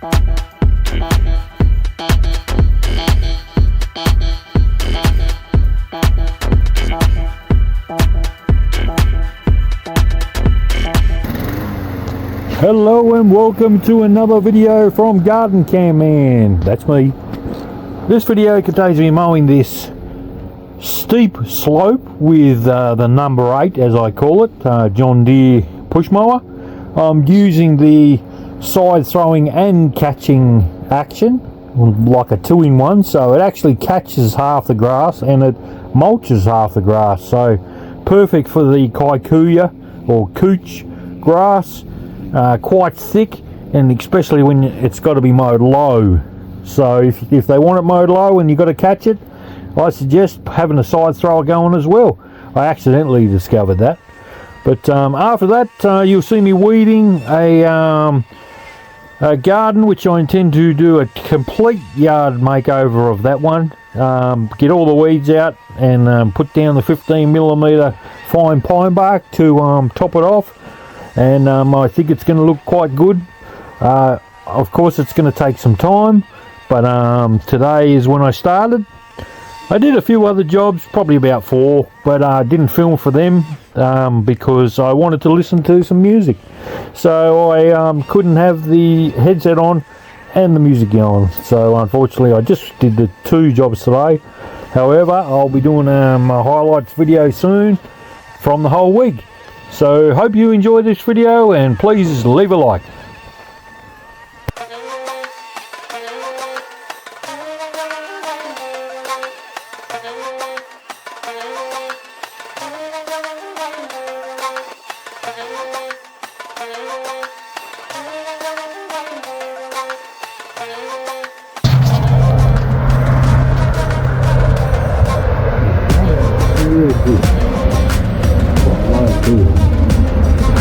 Hello and welcome to another video from Garden Cam Man. That's me. This video contains me mowing this steep slope with the number 8, as I call it, John Deere push mower. I'm using the side throwing and catching action, like a 2-in-1, so it actually catches half the grass and it mulches half the grass, so perfect for the kikuyu or couch grass. Quite thick, and especially when it's got to be mowed low. So if they want it mowed low and you've got to catch it, I suggest having a side thrower going as well. I accidentally discovered that. But after that, you'll see me weeding a garden, which I intend to do a complete yard makeover of that one. Get all the weeds out and put down the 15mm fine pine bark to top it off. And I think it's going to look quite good. Of course it's going to take some time, but today is when I started. I did a few other jobs, probably about 4, but I didn't film for them because I wanted to listen to some music, so I couldn't have the headset on and the music going, so unfortunately I just did the 2 jobs today. However, I'll be doing a highlights video soon from the whole week. So hope you enjoy this video, and please leave a like.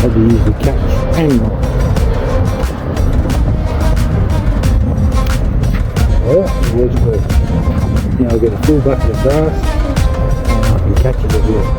How to use the catch and it works good. Now I'll get a full bucket of grass and I can catch it as well.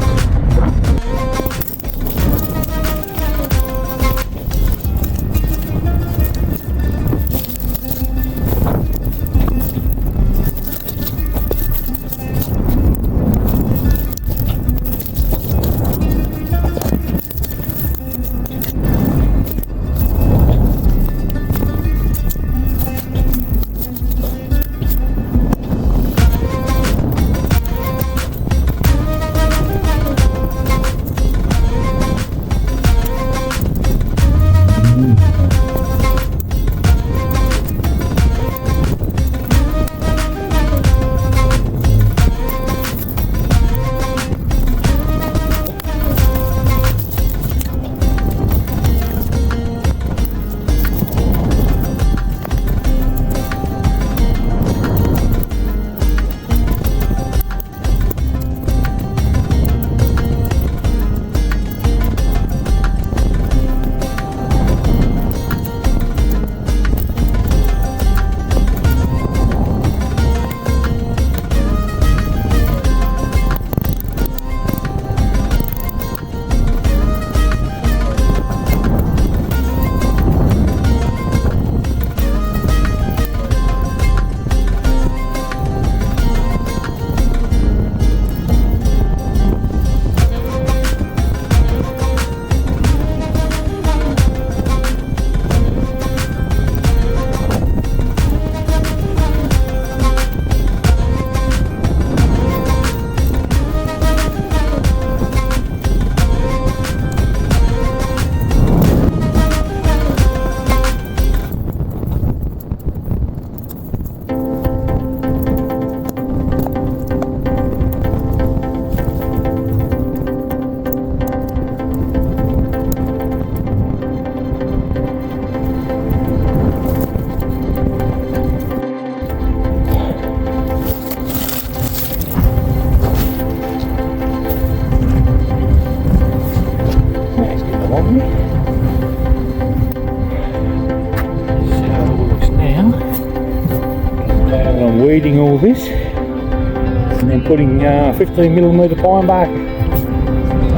Weeding all this and then putting 15mm pine bark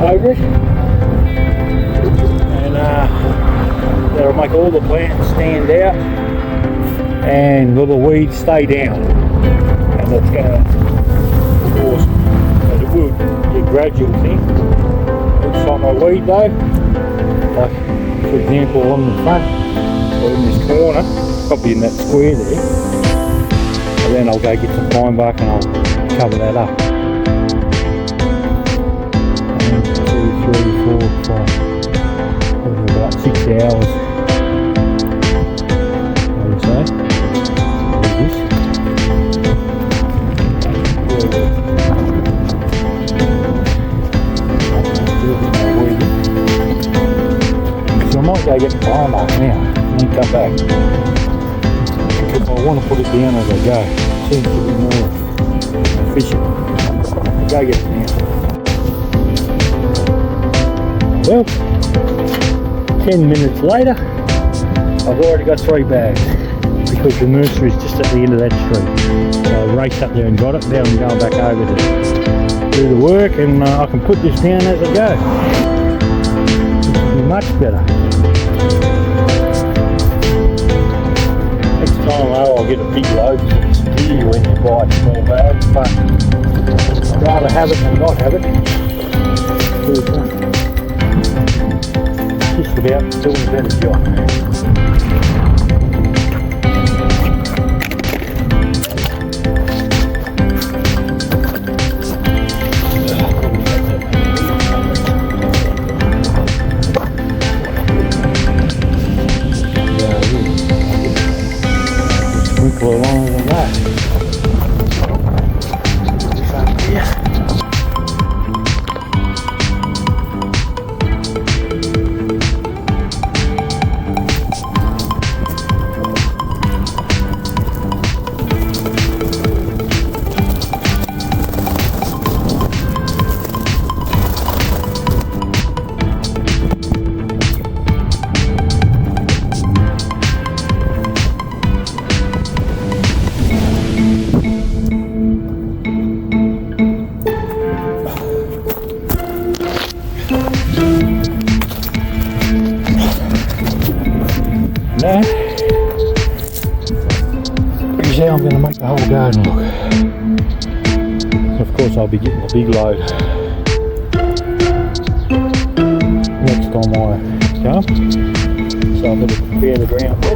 over it, and that'll make all the plants stand out and will the weeds stay down. And that's going to, of course, but it will be a gradual thing. Each time I weed though, like for example on the front or in this corner, probably in that square there, and then I'll go get some pine bark and I'll cover that up. 1, 2, 3, 4, 5, probably about 6 hours. I would say. This. So I might go get the pine bark now and then come back. Because I want to put it down as I go. It seems to be more efficient. I'll go get it now. Well, 10 minutes later, I've already got 3 bags because the nursery is just at the end of that street. So I raced up there and got it. Now I'm going back over to do the work, and I can put this down as I go. This will be much better. Next time I'll get a big load. It's dear when you buy small bags, but I'd rather have it than not have it. Just about doing a better job. Sprinkle along with that. Yeah. Now, here's how I'm going to make the whole garden look. Of course I'll be getting a big load next time I come, so I'm going to prepare the ground for it.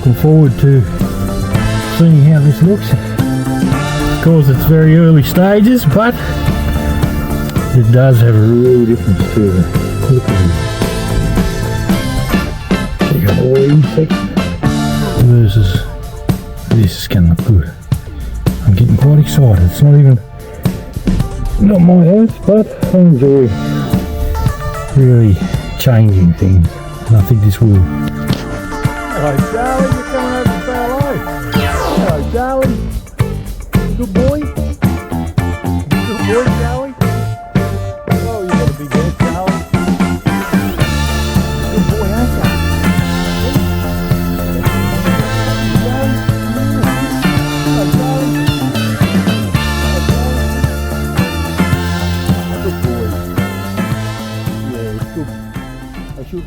looking forward to seeing how this looks. Of course, it's very early stages, but it does have a real difference to it. Look at it. You got all the insects versus this is going to look good. I'm getting quite excited. It's not my house, but I enjoy really changing things, and I think this will. Hello, Charlie. You're coming over to say hello. Hello, Charlie. Good boy. Good boy, Charlie. Oh, you got a big head, Charlie. Good boy, aren't you? Hello, Charlie. Good boy. Yeah, it's good. I should.